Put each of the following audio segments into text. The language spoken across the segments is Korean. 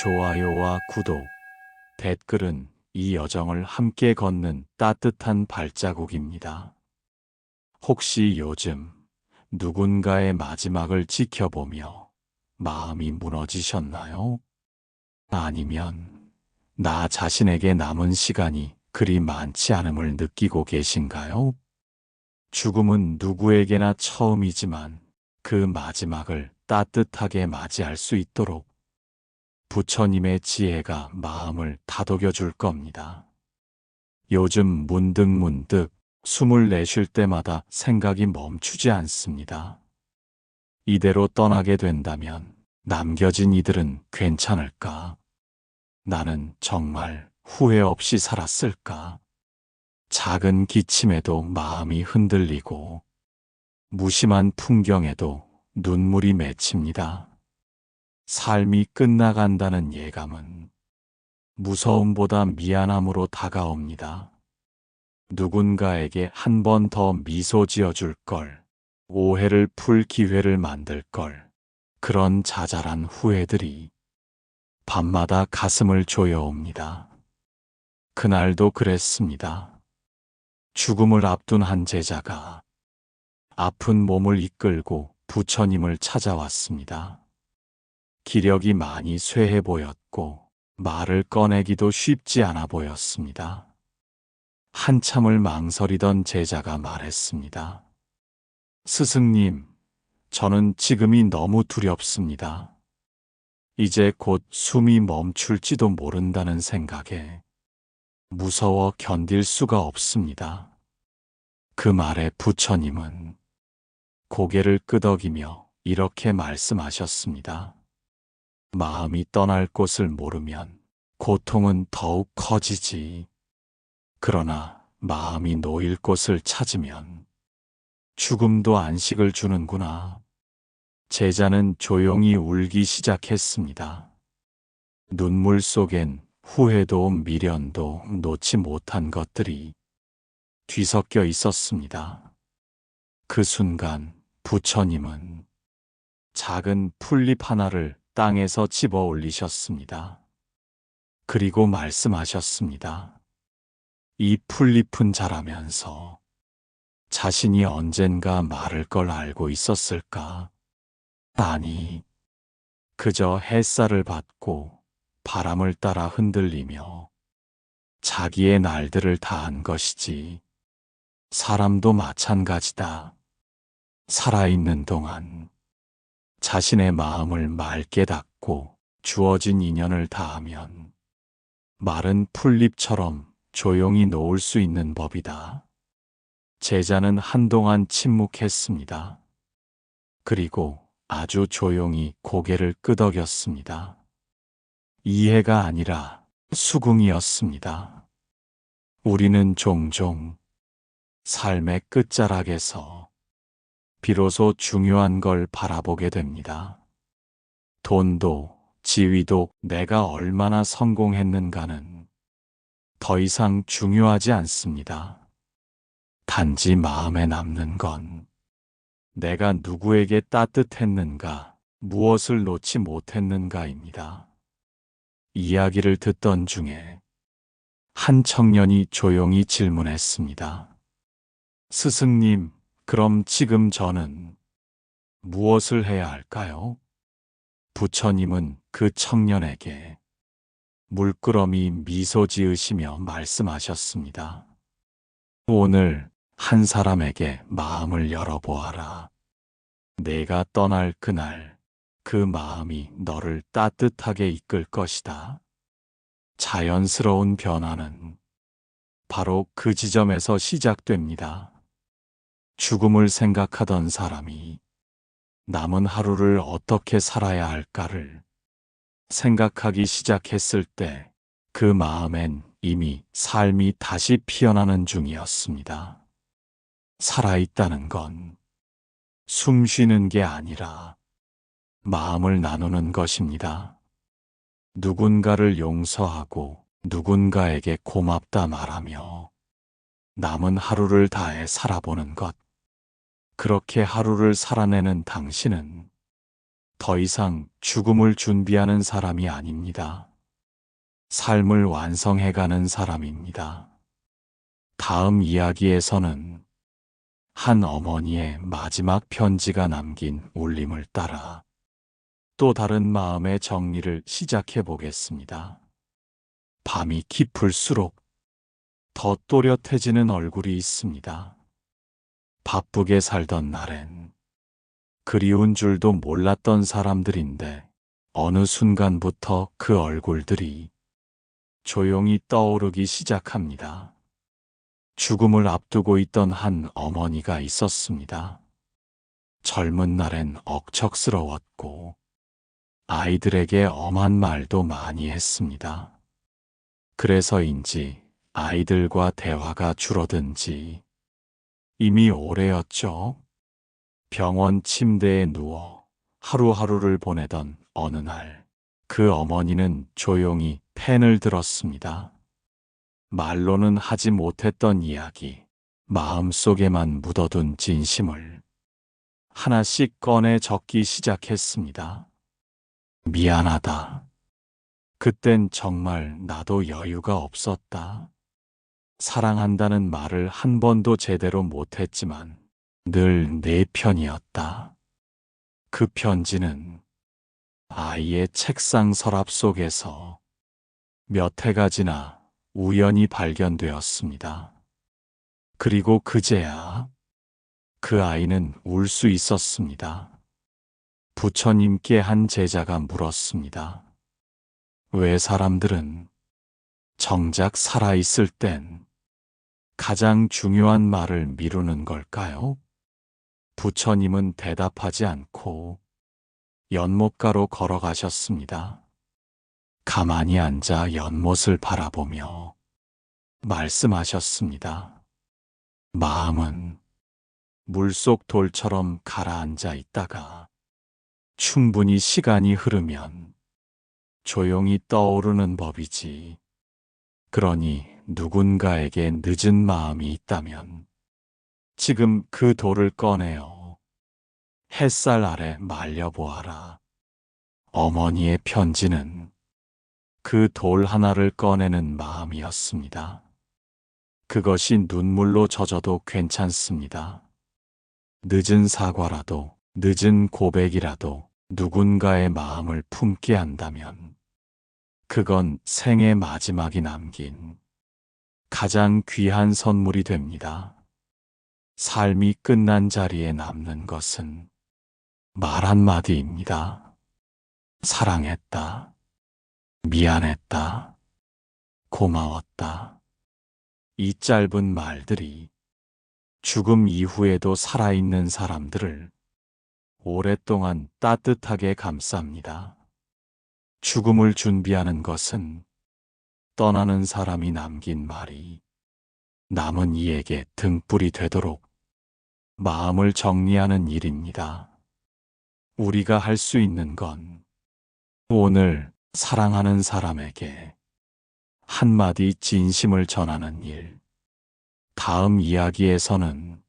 좋아요와 구독, 댓글은 이 여정을 함께 걷는 따뜻한 발자국입니다. 혹시 요즘 누군가의 마지막을 지켜보며 마음이 무너지셨나요? 아니면 나 자신에게 남은 시간이 그리 많지 않음을 느끼고 계신가요? 죽음은 누구에게나 처음이지만 그 마지막을 따뜻하게 맞이할 수 있도록 부처님의 지혜가 마음을 다독여 줄 겁니다. 요즘 문득문득 숨을 내쉴 때마다 생각이 멈추지 않습니다. 이대로 떠나게 된다면 남겨진 이들은 괜찮을까? 나는 정말 후회 없이 살았을까? 작은 기침에도 마음이 흔들리고 무심한 풍경에도 눈물이 맺힙니다. 삶이 끝나간다는 예감은 무서움보다 미안함으로 다가옵니다. 누군가에게 한 번 더 미소 지어줄 걸, 오해를 풀 기회를 만들 걸, 그런 자잘한 후회들이 밤마다 가슴을 조여옵니다. 그날도 그랬습니다. 죽음을 앞둔 한 제자가 아픈 몸을 이끌고 부처님을 찾아왔습니다. 기력이 많이 쇠해 보였고 말을 꺼내기도 쉽지 않아 보였습니다. 한참을 망설이던 제자가 말했습니다. 스승님, 저는 지금이 너무 두렵습니다. 이제 곧 숨이 멈출지도 모른다는 생각에 무서워 견딜 수가 없습니다. 그 말에 부처님은 고개를 끄덕이며 이렇게 말씀하셨습니다. 마음이 떠날 곳을 모르면 고통은 더욱 커지지. 그러나 마음이 놓일 곳을 찾으면 죽음도 안식을 주는구나. 제자는 조용히 울기 시작했습니다. 눈물 속엔 후회도 미련도 놓지 못한 것들이 뒤섞여 있었습니다. 그 순간 부처님은 작은 풀잎 하나를 땅에서 집어 올리셨습니다. 그리고 말씀하셨습니다. 이 풀잎은 자라면서 자신이 언젠가 마를 걸 알고 있었을까? 아니, 그저 햇살을 받고 바람을 따라 흔들리며 자기의 날들을 다한 것이지. 사람도 마찬가지다. 살아있는 동안 자신의 마음을 맑게 닫고 주어진 인연을 다하면 마른 풀잎처럼 조용히 놓을 수 있는 법이다. 제자는 한동안 침묵했습니다. 그리고 아주 조용히 고개를 끄덕였습니다. 이해가 아니라 수긍이었습니다. 우리는 종종 삶의 끝자락에서 비로소 중요한 걸 바라보게 됩니다. 돈도 지위도 내가 얼마나 성공했는가는 더 이상 중요하지 않습니다. 단지 마음에 남는 건 내가 누구에게 따뜻했는가, 무엇을 놓지 못했는가입니다. 이야기를 듣던 중에 한 청년이 조용히 질문했습니다. 스승님, 그럼 지금 저는 무엇을 해야 할까요? 부처님은 그 청년에게 물끄러미 미소 지으시며 말씀하셨습니다. 오늘 한 사람에게 마음을 열어보아라. 내가 떠날 그날 그 마음이 너를 따뜻하게 이끌 것이다. 자연스러운 변화는 바로 그 지점에서 시작됩니다. 죽음을 생각하던 사람이 남은 하루를 어떻게 살아야 할까를 생각하기 시작했을 때 그 마음엔 이미 삶이 다시 피어나는 중이었습니다. 살아있다는 건 숨 쉬는 게 아니라 마음을 나누는 것입니다. 누군가를 용서하고 누군가에게 고맙다 말하며 남은 하루를 다해 살아보는 것. 그렇게 하루를 살아내는 당신은 더 이상 죽음을 준비하는 사람이 아닙니다. 삶을 완성해가는 사람입니다. 다음 이야기에서는 한 어머니의 마지막 편지가 남긴 울림을 따라 또 다른 마음의 정리를 시작해 보겠습니다. 밤이 깊을수록 더 또렷해지는 얼굴이 있습니다. 바쁘게 살던 날엔 그리운 줄도 몰랐던 사람들인데 어느 순간부터 그 얼굴들이 조용히 떠오르기 시작합니다. 죽음을 앞두고 있던 한 어머니가 있었습니다. 젊은 날엔 억척스러웠고 아이들에게 엄한 말도 많이 했습니다. 그래서인지 아이들과 대화가 줄어든지 이미 오래였죠. 병원 침대에 누워 하루하루를 보내던 어느 날, 그 어머니는 조용히 펜을 들었습니다. 말로는 하지 못했던 이야기, 마음속에만 묻어둔 진심을 하나씩 꺼내 적기 시작했습니다. 미안하다. 그땐 정말 나도 여유가 없었다. 사랑한다는 말을 한 번도 제대로 못했지만 늘 내 편이었다. 그 편지는 아이의 책상 서랍 속에서 몇 해가 지나 우연히 발견되었습니다. 그리고 그제야 그 아이는 울 수 있었습니다. 부처님께 한 제자가 물었습니다. 왜 사람들은 정작 살아있을 땐 가장 중요한 말을 미루는 걸까요? 부처님은 대답하지 않고 연못가로 걸어가셨습니다. 가만히 앉아 연못을 바라보며 말씀하셨습니다. 마음은 물속 돌처럼 가라앉아 있다가 충분히 시간이 흐르면 조용히 떠오르는 법이지. 그러니 누군가에게 늦은 마음이 있다면 지금 그 돌을 꺼내어 햇살 아래 말려보아라. 어머니의 편지는 그 돌 하나를 꺼내는 마음이었습니다. 그것이 눈물로 젖어도 괜찮습니다. 늦은 사과라도, 늦은 고백이라도 누군가의 마음을 품게 한다면 그건 생의 마지막이 남긴 가장 귀한 선물이 됩니다. 삶이 끝난 자리에 남는 것은 말 한마디입니다. 사랑했다. 미안했다. 고마웠다. 이 짧은 말들이 죽음 이후에도 살아있는 사람들을 오랫동안 따뜻하게 감쌉니다. 죽음을 준비하는 것은 떠나는 사람이 남긴 말이 남은 이에게 등불이 되도록 마음을 정리하는 일입니다. 우리가 할 수 있는 건 오늘 사랑하는 사람에게 한마디 진심을 전하는 일. 다음 이야기에서는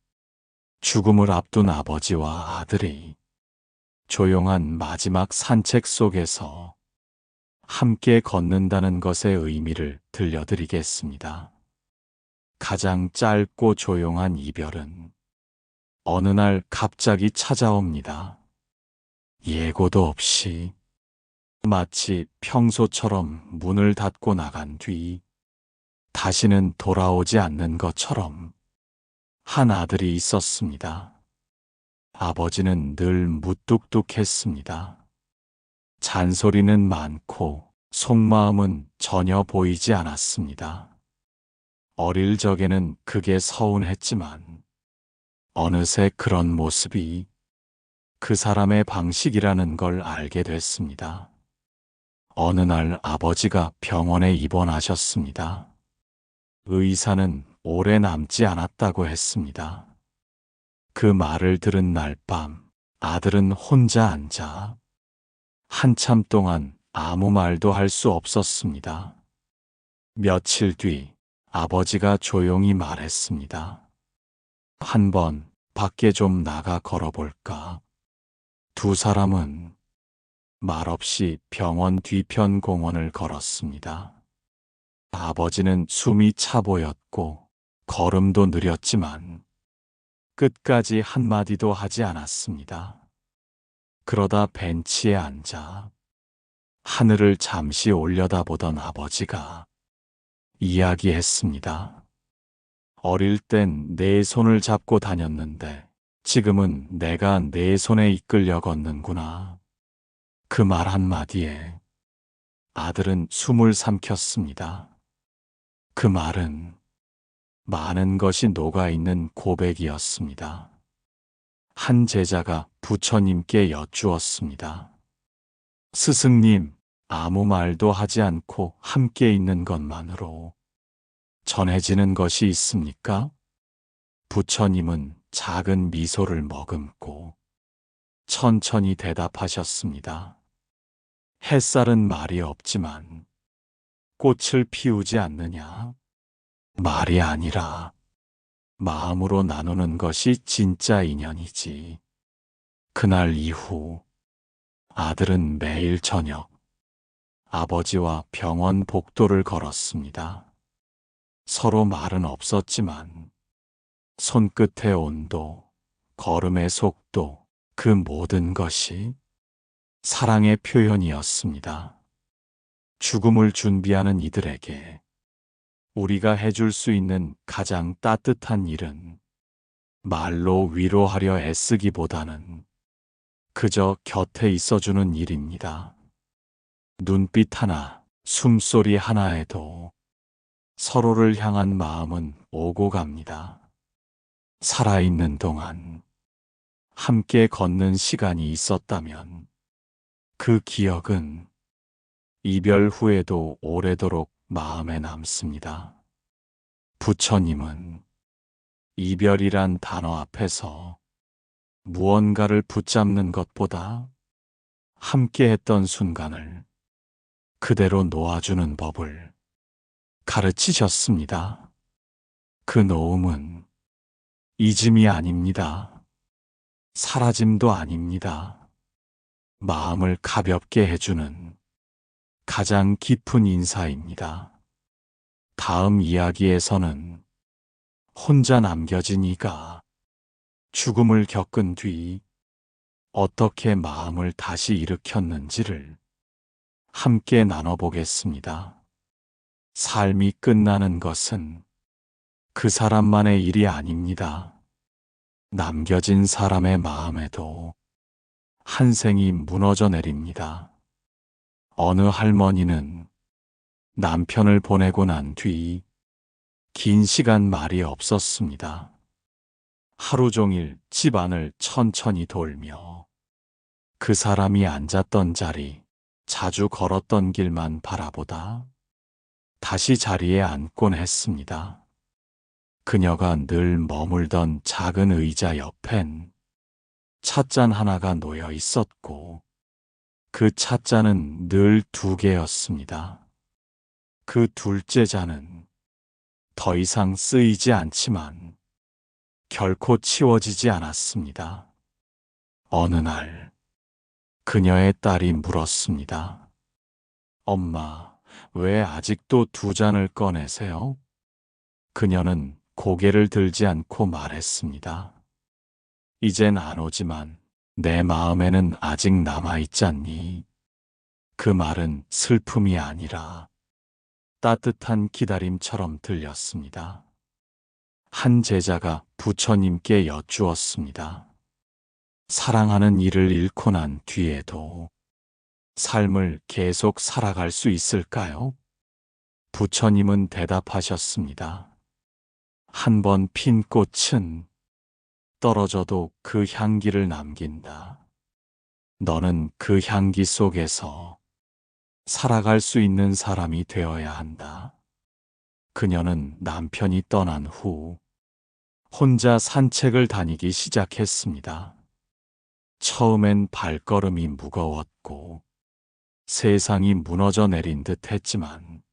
죽음을 앞둔 아버지와 아들이 조용한 마지막 산책 속에서 함께 걷는다는 것의 의미를 들려드리겠습니다. 가장 짧고 조용한 이별은 어느 날 갑자기 찾아옵니다. 예고도 없이 마치 평소처럼 문을 닫고 나간 뒤 다시는 돌아오지 않는 것처럼 한 아들이 있었습니다. 아버지는 늘 무뚝뚝했습니다. 잔소리는 많고 속마음은 전혀 보이지 않았습니다. 어릴 적에는 그게 서운했지만 어느새 그런 모습이 그 사람의 방식이라는 걸 알게 됐습니다. 어느 날 아버지가 병원에 입원하셨습니다. 의사는 오래 남지 않았다고 했습니다. 그 말을 들은 날 밤 아들은 혼자 앉아 한참 동안 아무 말도 할 수 없었습니다. 며칠 뒤 아버지가 조용히 말했습니다. 한번 밖에 좀 나가 걸어볼까? 두 사람은 말없이 병원 뒤편 공원을 걸었습니다. 아버지는 숨이 차 보였고 걸음도 느렸지만 끝까지 한마디도 하지 않았습니다. 그러다 벤치에 앉아 하늘을 잠시 올려다보던 아버지가 이야기했습니다. 어릴 땐 내 손을 잡고 다녔는데 지금은 내가 내 손에 이끌려 걷는구나. 그 말 한마디에 아들은 숨을 삼켰습니다. 그 말은 많은 것이 녹아있는 고백이었습니다. 한 제자가 부처님께 여쭈었습니다. 스승님, 아무 말도 하지 않고 함께 있는 것만으로 전해지는 것이 있습니까? 부처님은 작은 미소를 머금고 천천히 대답하셨습니다. 햇살은 말이 없지만 꽃을 피우지 않느냐? 말이 아니라 마음으로 나누는 것이 진짜 인연이지. 그날 이후 아들은 매일 저녁 아버지와 병원 복도를 걸었습니다. 서로 말은 없었지만 손끝의 온도, 걸음의 속도, 그 모든 것이 사랑의 표현이었습니다. 죽음을 준비하는 이들에게 우리가 해줄 수 있는 가장 따뜻한 일은 말로 위로하려 애쓰기보다는 그저 곁에 있어주는 일입니다. 눈빛 하나, 숨소리 하나에도 서로를 향한 마음은 오고 갑니다. 살아있는 동안 함께 걷는 시간이 있었다면 그 기억은 이별 후에도 오래도록 마음에 남습니다. 부처님은 이별이란 단어 앞에서 무언가를 붙잡는 것보다 함께 했던 순간을 그대로 놓아주는 법을 가르치셨습니다. 그 놓음은 잊음이 아닙니다. 사라짐도 아닙니다. 마음을 가볍게 해주는 가장 깊은 인사입니다. 다음 이야기에서는 혼자 남겨진 이가 죽음을 겪은 뒤 어떻게 마음을 다시 일으켰는지를 함께 나눠보겠습니다. 삶이 끝나는 것은 그 사람만의 일이 아닙니다. 남겨진 사람의 마음에도 한 생이 무너져 내립니다. 어느 할머니는 남편을 보내고 난 뒤 긴 시간 말이 없었습니다. 하루 종일 집안을 천천히 돌며 그 사람이 앉았던 자리, 자주 걸었던 길만 바라보다 다시 자리에 앉곤 했습니다. 그녀가 늘 머물던 작은 의자 옆엔 찻잔 하나가 놓여 있었고 그 찻잔은 늘 2개였습니다. 그 둘째 잔은 더 이상 쓰이지 않지만 결코 치워지지 않았습니다. 어느 날 그녀의 딸이 물었습니다. 엄마, 왜 아직도 2잔을 꺼내세요? 그녀는 고개를 들지 않고 말했습니다. 이젠 안 오지만 내 마음에는 아직 남아있잖니. 그 말은 슬픔이 아니라 따뜻한 기다림처럼 들렸습니다. 한 제자가 부처님께 여쭈었습니다. 사랑하는 이를 잃고 난 뒤에도 삶을 계속 살아갈 수 있을까요? 부처님은 대답하셨습니다. 한 번 핀 꽃은 떨어져도 그 향기를 남긴다. 너는 그 향기 속에서 살아갈 수 있는 사람이 되어야 한다. 그녀는 남편이 떠난 후 혼자 산책을 다니기 시작했습니다. 처음엔 발걸음이 무거웠고 세상이 무너져 내린 듯 했지만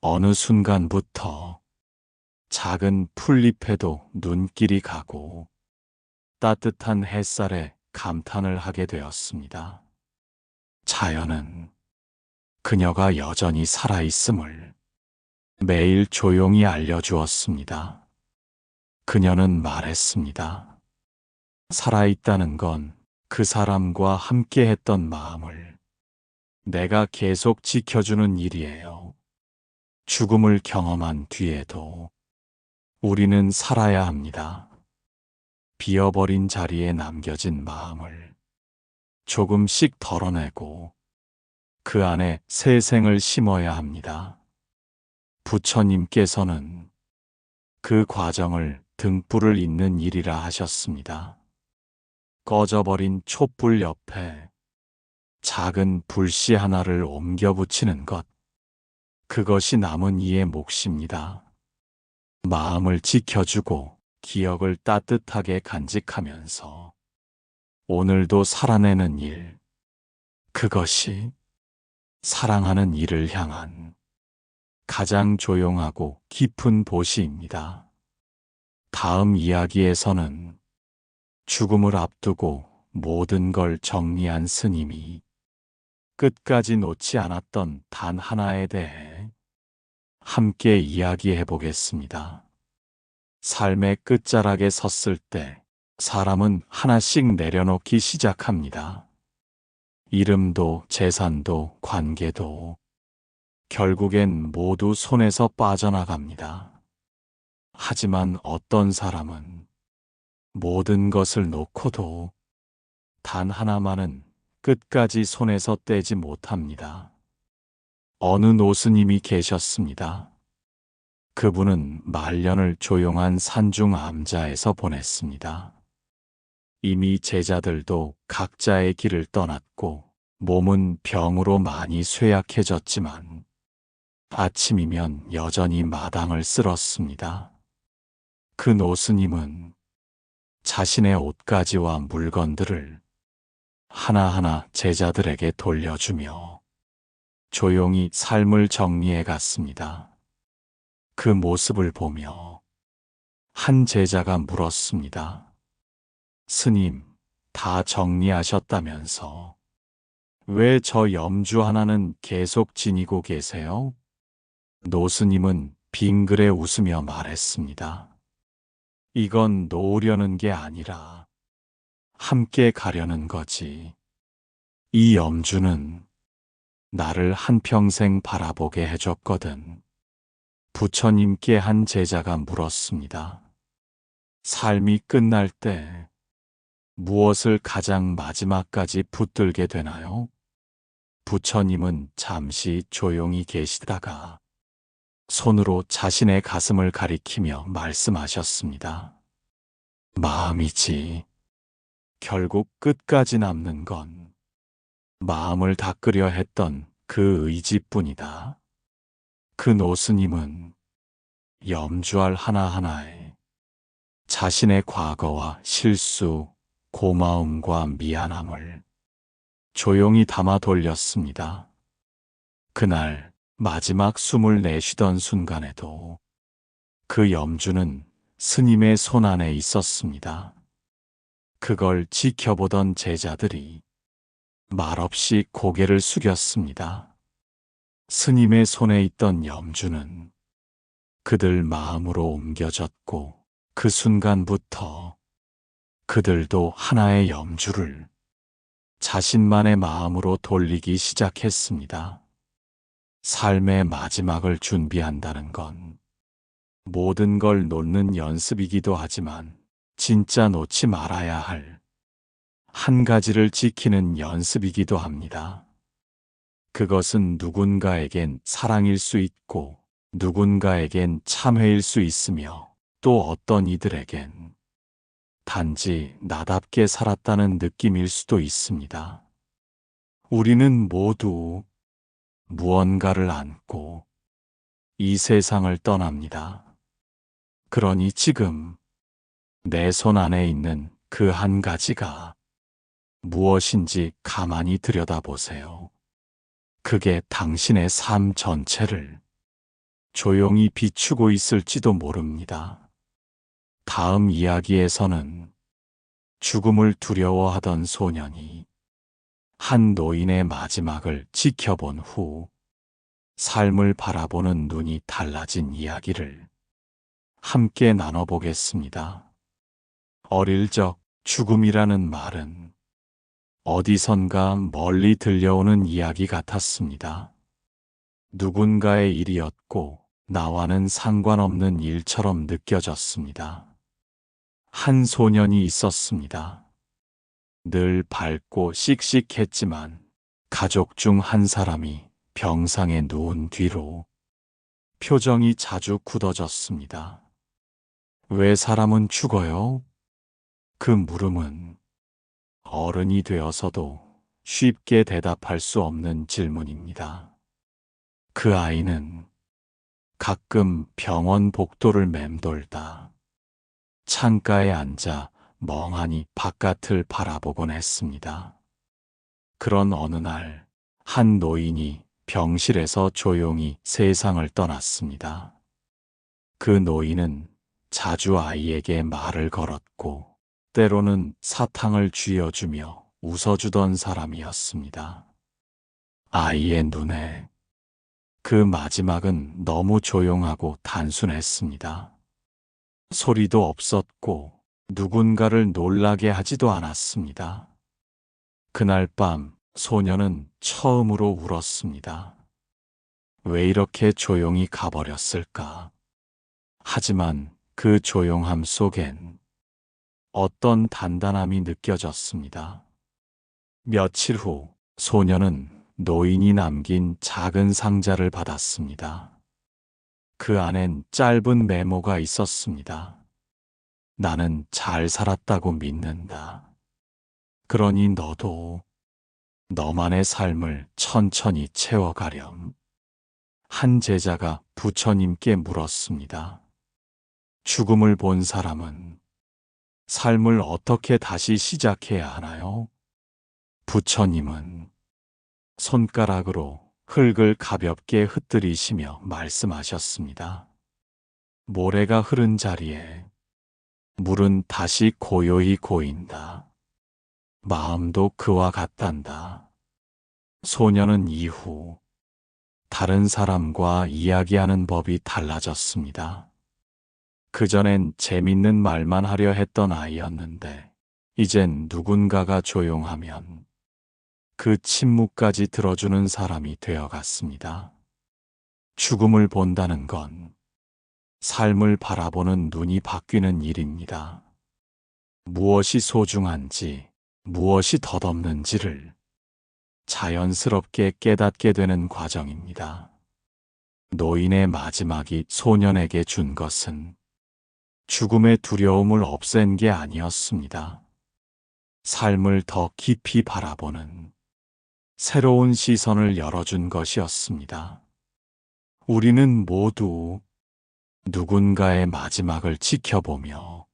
어느 순간부터 작은 풀잎에도 눈길이 가고 따뜻한 햇살에 감탄을 하게 되었습니다. 자연은 그녀가 여전히 살아있음을 매일 조용히 알려주었습니다. 그녀는 말했습니다. 살아있다는 건 그 사람과 함께 했던 마음을 내가 계속 지켜주는 일이에요. 죽음을 경험한 뒤에도 우리는 살아야 합니다. 비어버린 자리에 남겨진 마음을 조금씩 덜어내고 그 안에 새 생을 심어야 합니다. 부처님께서는 그 과정을 등불을 잇는 일이라 하셨습니다. 꺼져버린 촛불 옆에 작은 불씨 하나를 옮겨 붙이는 것, 그것이 남은 이의 몫입니다. 마음을 지켜주고 기억을 따뜻하게 간직하면서 오늘도 살아내는 일, 그것이 사랑하는 이를 향한 가장 조용하고 깊은 보시입니다. 다음 이야기에서는 죽음을 앞두고 모든 걸 정리한 스님이 끝까지 놓지 않았던 단 하나에 대해 함께 이야기해 보겠습니다. 삶의 끝자락에 섰을 때 사람은 하나씩 내려놓기 시작합니다. 이름도 재산도 관계도 결국엔 모두 손에서 빠져나갑니다. 하지만 어떤 사람은 모든 것을 놓고도 단 하나만은 끝까지 손에서 떼지 못합니다. 어느 노스님이 계셨습니다. 그분은 말년을 조용한 산중 암자에서 보냈습니다. 이미 제자들도 각자의 길을 떠났고 몸은 병으로 많이 쇠약해졌지만 아침이면 여전히 마당을 쓸었습니다. 그 노스님은 자신의 옷가지와 물건들을 하나하나 제자들에게 돌려주며 조용히 삶을 정리해 갔습니다. 그 모습을 보며 한 제자가 물었습니다. 스님, 다 정리하셨다면서 왜 저 염주 하나는 계속 지니고 계세요? 노스님은 빙그레 웃으며 말했습니다. 이건 놓으려는 게 아니라 함께 가려는 거지. 이 염주는 나를 한평생 바라보게 해줬거든. 부처님께 한 제자가 물었습니다. 삶이 끝날 때 무엇을 가장 마지막까지 붙들게 되나요? 부처님은 잠시 조용히 계시다가 손으로 자신의 가슴을 가리키며 말씀하셨습니다. 마음이지. 결국 끝까지 남는 건 마음을 닦으려 했던 그 의지뿐이다. 그 노스님은 염주알 하나하나에 자신의 과거와 실수, 고마움과 미안함을 조용히 담아 돌렸습니다. 그날 마지막 숨을 내쉬던 순간에도 그 염주는 스님의 손 안에 있었습니다. 그걸 지켜보던 제자들이 말없이 고개를 숙였습니다. 스님의 손에 있던 염주는 그들 마음으로 옮겨졌고 그 순간부터 그들도 하나의 염주를 자신만의 마음으로 돌리기 시작했습니다. 삶의 마지막을 준비한다는 건 모든 걸 놓는 연습이기도 하지만 진짜 놓지 말아야 할 한 가지를 지키는 연습이기도 합니다. 그것은 누군가에겐 사랑일 수 있고 누군가에겐 참회일 수 있으며 또 어떤 이들에겐 단지 나답게 살았다는 느낌일 수도 있습니다. 우리는 모두 무언가를 안고 이 세상을 떠납니다. 그러니 지금 내 손 안에 있는 그 한 가지가 무엇인지 가만히 들여다보세요. 그게 당신의 삶 전체를 조용히 비추고 있을지도 모릅니다. 다음 이야기에서는 죽음을 두려워하던 소년이 한 노인의 마지막을 지켜본 후 삶을 바라보는 눈이 달라진 이야기를 함께 나눠보겠습니다. 어릴 적 죽음이라는 말은 어디선가 멀리 들려오는 이야기 같았습니다. 누군가의 일이었고 나와는 상관없는 일처럼 느껴졌습니다. 한 소년이 있었습니다. 늘 밝고 씩씩했지만 가족 중 한 사람이 병상에 누운 뒤로 표정이 자주 굳어졌습니다. 왜 사람은 죽어요? 그 물음은 어른이 되어서도 쉽게 대답할 수 없는 질문입니다. 그 아이는 가끔 병원 복도를 맴돌다 창가에 앉아 멍하니 바깥을 바라보곤 했습니다. 그런 어느 날, 한 노인이 병실에서 조용히 세상을 떠났습니다. 그 노인은 자주 아이에게 말을 걸었고, 때로는 사탕을 쥐어주며 웃어주던 사람이었습니다. 아이의 눈에 그 마지막은 너무 조용하고 단순했습니다. 소리도 없었고 누군가를 놀라게 하지도 않았습니다. 그날 밤 소녀는 처음으로 울었습니다. 왜 이렇게 조용히 가버렸을까? 하지만 그 조용함 속엔 어떤 단단함이 느껴졌습니다. 며칠 후 소녀는 노인이 남긴 작은 상자를 받았습니다. 그 안엔 짧은 메모가 있었습니다. 나는 잘 살았다고 믿는다. 그러니 너도 너만의 삶을 천천히 채워가렴. 한 제자가 부처님께 물었습니다. 죽음을 본 사람은 삶을 어떻게 다시 시작해야 하나요? 부처님은 손가락으로 흙을 가볍게 흩뜨리시며 말씀하셨습니다. 모래가 흐른 자리에 물은 다시 고요히 고인다. 마음도 그와 같단다. 소녀는 이후 다른 사람과 이야기하는 법이 달라졌습니다. 그전엔 재밌는 말만 하려 했던 아이였는데, 이젠 누군가가 조용하면 그 침묵까지 들어주는 사람이 되어갔습니다. 죽음을 본다는 건 삶을 바라보는 눈이 바뀌는 일입니다. 무엇이 소중한지, 무엇이 덧없는지를 자연스럽게 깨닫게 되는 과정입니다. 노인의 마지막이 소년에게 준 것은 죽음의 두려움을 없앤 게 아니었습니다. 삶을 더 깊이 바라보는 새로운 시선을 열어준 것이었습니다. 우리는 모두 누군가의 마지막을 지켜보며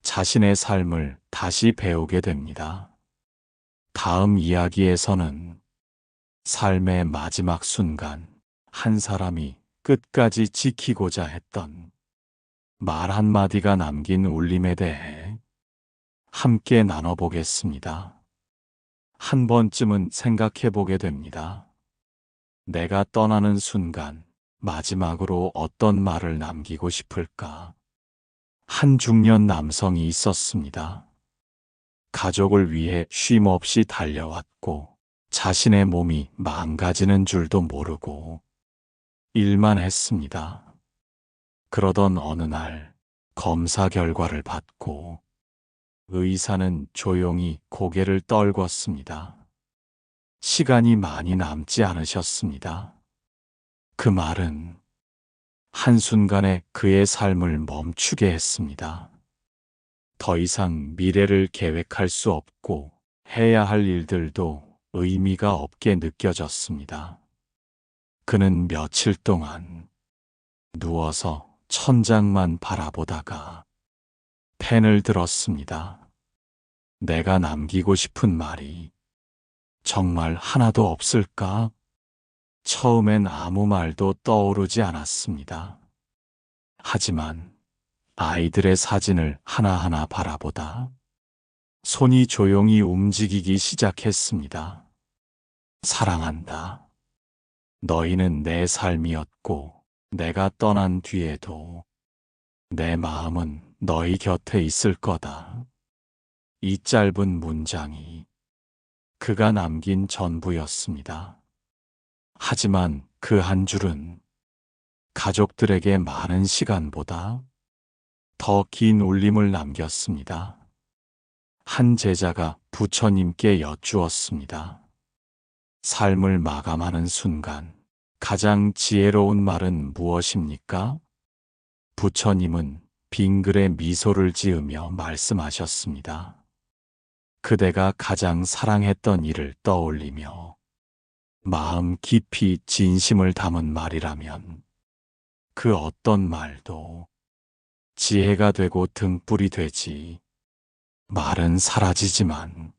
자신의 삶을 다시 배우게 됩니다. 다음 이야기에서는 삶의 마지막 순간 한 사람이 끝까지 지키고자 했던 말 한마디가 남긴 울림에 대해 함께 나눠보겠습니다. 한 번쯤은 생각해 보게 됩니다. 내가 떠나는 순간 마지막으로 어떤 말을 남기고 싶을까? 한 중년 남성이 있었습니다. 가족을 위해 쉼 없이 달려왔고 자신의 몸이 망가지는 줄도 모르고 일만 했습니다. 그러던 어느 날 검사 결과를 받고 의사는 조용히 고개를 떨궜습니다. 시간이 많이 남지 않으셨습니다. 그 말은 한순간에 그의 삶을 멈추게 했습니다. 더 이상 미래를 계획할 수 없고 해야 할 일들도 의미가 없게 느껴졌습니다. 그는 며칠 동안 누워서 천장만 바라보다가 펜을 들었습니다. 내가 남기고 싶은 말이 정말 하나도 없을까? 처음엔 아무 말도 떠오르지 않았습니다. 하지만 아이들의 사진을 하나하나 바라보다 손이 조용히 움직이기 시작했습니다. 사랑한다. 너희는 내 삶이었고, 내가 떠난 뒤에도 내 마음은 너희 곁에 있을 거다. 이 짧은 문장이 그가 남긴 전부였습니다. 하지만 그 한 줄은 가족들에게 많은 시간보다 더 긴 울림을 남겼습니다. 한 제자가 부처님께 여쭈었습니다. 삶을 마감하는 순간 가장 지혜로운 말은 무엇입니까? 부처님은 빙글에 미소를 지으며 말씀하셨습니다. 그대가 가장 사랑했던 일을 떠올리며 마음 깊이 진심을 담은 말이라면 그 어떤 말도 지혜가 되고 등불이 되지. 말은 사라지지만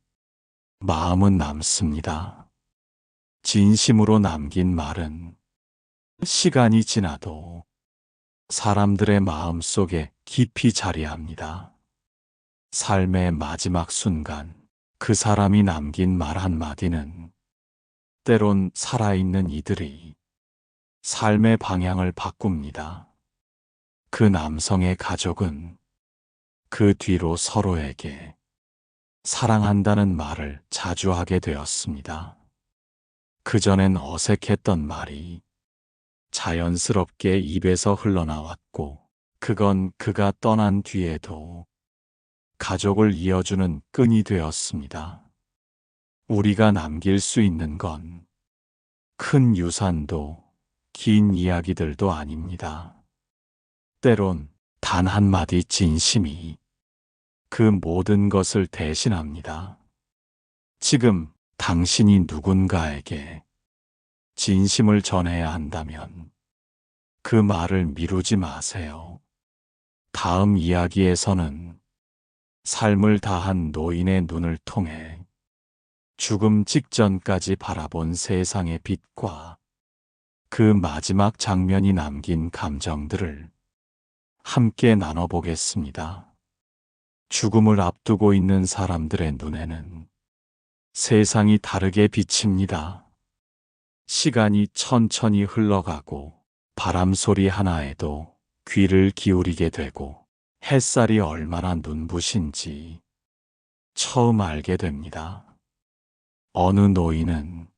마음은 남습니다. 진심으로 남긴 말은 시간이 지나도 사람들의 마음 속에 깊이 자리합니다. 삶의 마지막 순간 그 사람이 남긴 말 한마디는 때론 살아있는 이들이 삶의 방향을 바꿉니다. 그 남성의 가족은 그 뒤로 서로에게 사랑한다는 말을 자주 하게 되었습니다. 그전엔 어색했던 말이 자연스럽게 입에서 흘러나왔고, 그건 그가 떠난 뒤에도 가족을 이어주는 끈이 되었습니다. 우리가 남길 수 있는 건 큰 유산도 긴 이야기들도 아닙니다. 때론 단 한마디 진심이 그 모든 것을 대신합니다. 지금 당신이 누군가에게 진심을 전해야 한다면 그 말을 미루지 마세요. 다음 이야기에서는 삶을 다한 노인의 눈을 통해 죽음 직전까지 바라본 세상의 빛과 그 마지막 장면이 남긴 감정들을 함께 나눠보겠습니다. 죽음을 앞두고 있는 사람들의 눈에는 세상이 다르게 비칩니다. 시간이 천천히 흘러가고 바람 소리 하나에도 귀를 기울이게 되고 햇살이 얼마나 눈부신지 처음 알게 됩니다. 어느 노인은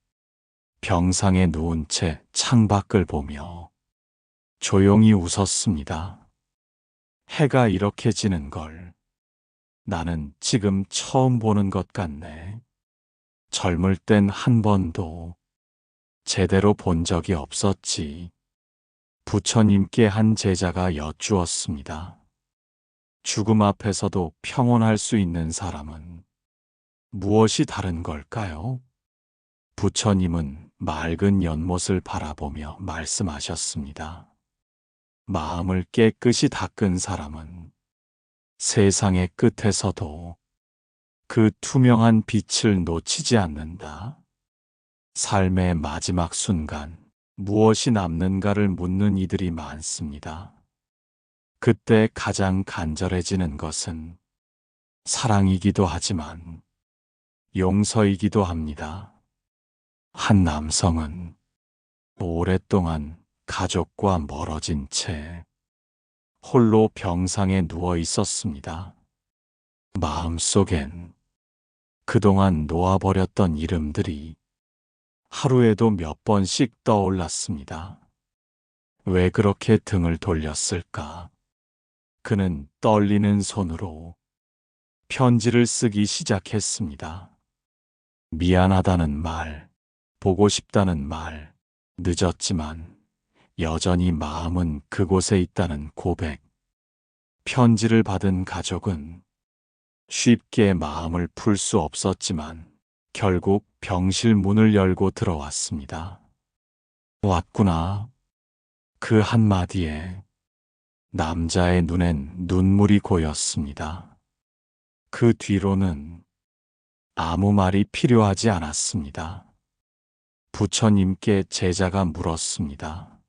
병상에 누운 채 창밖을 보며 조용히 웃었습니다. 해가 이렇게 지는 걸 나는 지금 처음 보는 것 같네. 젊을 땐 한 번도 제대로 본 적이 없었지. 부처님께 한 제자가 여쭈었습니다. 죽음 앞에서도 평온할 수 있는 사람은 무엇이 다른 걸까요? 부처님은 맑은 연못을 바라보며 말씀하셨습니다. 마음을 깨끗이 닦은 사람은 세상의 끝에서도 그 투명한 빛을 놓치지 않는다. 삶의 마지막 순간 무엇이 남는가를 묻는 이들이 많습니다. 그때 가장 간절해지는 것은 사랑이기도 하지만 용서이기도 합니다. 한 남성은 오랫동안 가족과 멀어진 채 홀로 병상에 누워 있었습니다. 마음속엔 그동안 놓아버렸던 이름들이 하루에도 몇 번씩 떠올랐습니다. 왜 그렇게 등을 돌렸을까? 그는 떨리는 손으로 편지를 쓰기 시작했습니다. 미안하다는 말, 보고 싶다는 말, 늦었지만 여전히 마음은 그곳에 있다는 고백. 편지를 받은 가족은 쉽게 마음을 풀 수 없었지만 결국 병실 문을 열고 들어왔습니다. 왔구나. 그 한마디에 남자의 눈엔 눈물이 고였습니다. 그 뒤로는 아무 말이 필요하지 않았습니다. 부처님께 제자가 물었습니다.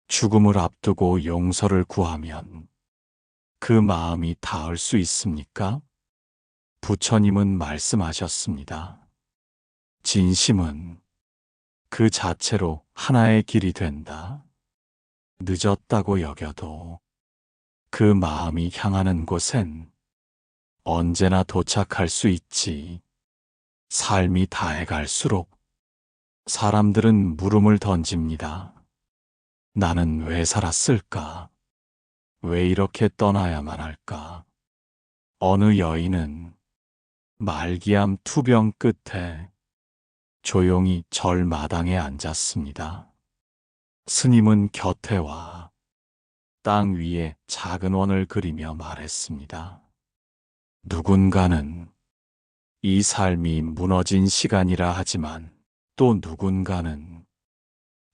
죽음을 앞두고 용서를 구하면 그 마음이 닿을 수 있습니까? 부처님은 말씀하셨습니다. 진심은 그 자체로 하나의 길이 된다. 늦었다고 여겨도 그 마음이 향하는 곳엔 언제나 도착할 수 있지. 삶이 다해갈수록 사람들은 물음을 던집니다. 나는 왜 살았을까? 왜 이렇게 떠나야만 할까? 어느 여인은 말기암 투병 끝에 조용히 절 마당에 앉았습니다. 스님은 곁에 와 땅 위에 작은 원을 그리며 말했습니다. 누군가는 이 삶이 무너진 시간이라 하지만 또 누군가는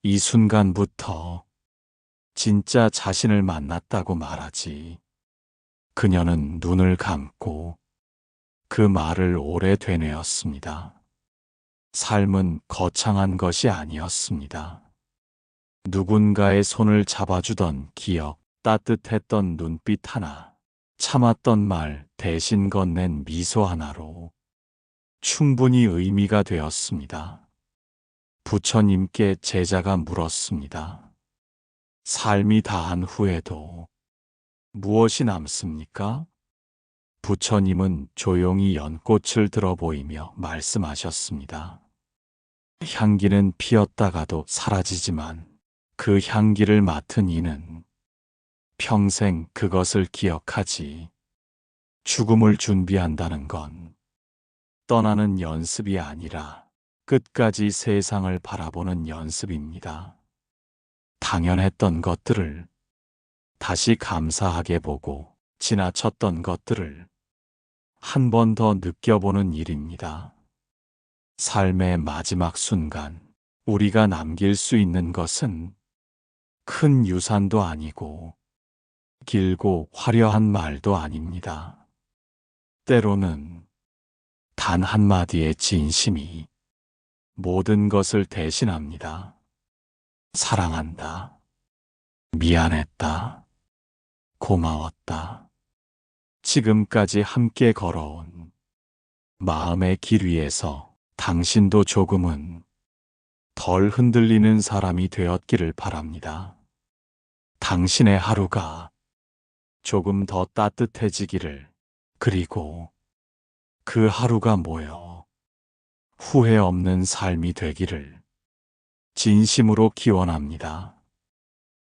이 순간부터 진짜 자신을 만났다고 말하지. 그녀는 눈을 감고 그 말을 오래 되뇌었습니다. 삶은 거창한 것이 아니었습니다. 누군가의 손을 잡아주던 기억, 따뜻했던 눈빛 하나, 참았던 말 대신 건넨 미소 하나로 충분히 의미가 되었습니다. 부처님께 제자가 물었습니다. 삶이 다한 후에도 무엇이 남습니까? 부처님은 조용히 연꽃을 들어 보이며 말씀하셨습니다. 향기는 피었다가도 사라지지만 그 향기를 맡은 이는 평생 그것을 기억하지. 죽음을 준비한다는 건 떠나는 연습이 아니라 끝까지 세상을 바라보는 연습입니다. 당연했던 것들을 다시 감사하게 보고 지나쳤던 것들을 한 번 더 느껴보는 일입니다. 삶의 마지막 순간, 우리가 남길 수 있는 것은 큰 유산도 아니고 길고 화려한 말도 아닙니다. 때로는 단 한마디의 진심이 모든 것을 대신합니다. 사랑한다. 미안했다. 고마웠다. 지금까지 함께 걸어온 마음의 길 위에서 당신도 조금은 덜 흔들리는 사람이 되었기를 바랍니다. 당신의 하루가 조금 더 따뜻해지기를, 그리고 그 하루가 모여 후회 없는 삶이 되기를 진심으로 기원합니다.